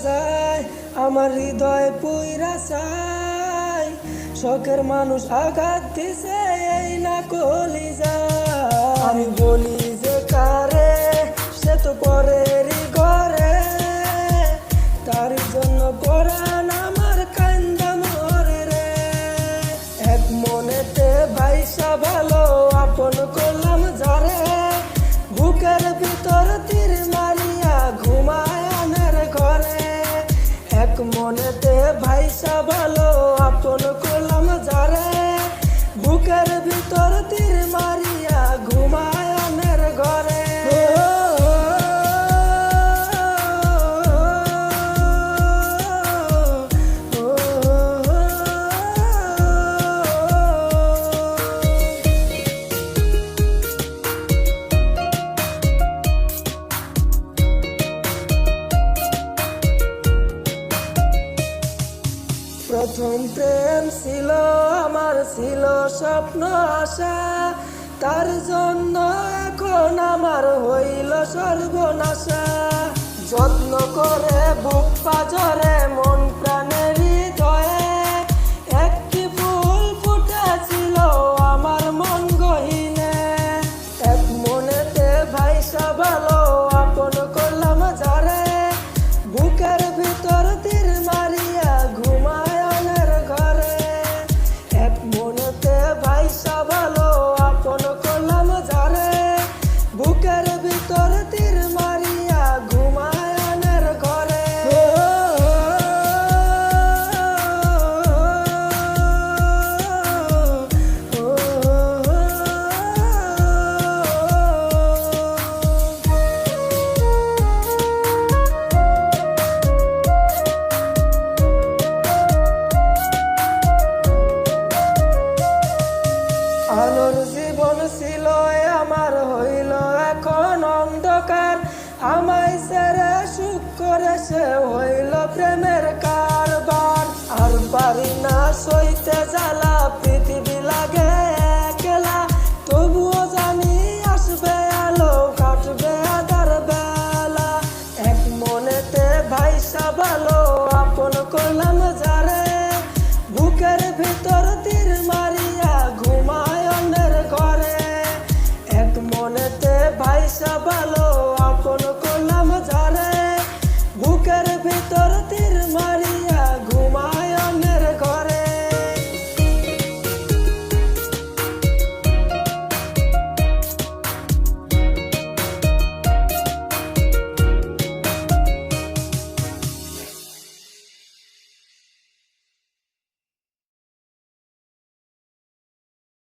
যায়, আমার হৃদয় পুইরা চাই। শখের মানুষ আঘাত দিছে এই না কলি যায়। আমি বলি যে কারে, সে তো পরেরই ঘরে, তার জন্য পরাণ আমার কান্দা মরে রে। এক মনেতে ভাইসা ভালো আপন করলাম যারে, বুকের ভিতর তীর মারিয়া ঘুমায় আনের ঘরে। এক মনেতে ভাইসা ভালো আপন করলাম যারে, বুকের ভিতর তীর মারিয়া ঘুমায় আনের ঘরে। প্রথম প্রেম ছিল আমার, ছিল স্বপ্ন আশা, তার জন্য এখন আমার হইল সর্বনাশা। যত্ন করে বুক পাজরে মন প্রাণের হৃদয়ে, একটি ফুল ফুটেছিল আমার মন গহীনে। এক মনেতে ভাইসা ভালো আপন করলাম যারে, বুকের ভিতর তীর মারিয়া ঘুমায় আনের ঘরে। এক মনেতে ভাইসা ভালো আপন করলাম যারে, বুকের ভিতর তীর মারিয়া ঘুমায় আনের ঘরে। আলোর জীবন ছিল আমার, হইল এখন অন্ধকার। আমায় ছেড়ে সুখ করে সে হইল প্রেমের কারবার। আর পারি না সইতে জ্বালা পৃথিবী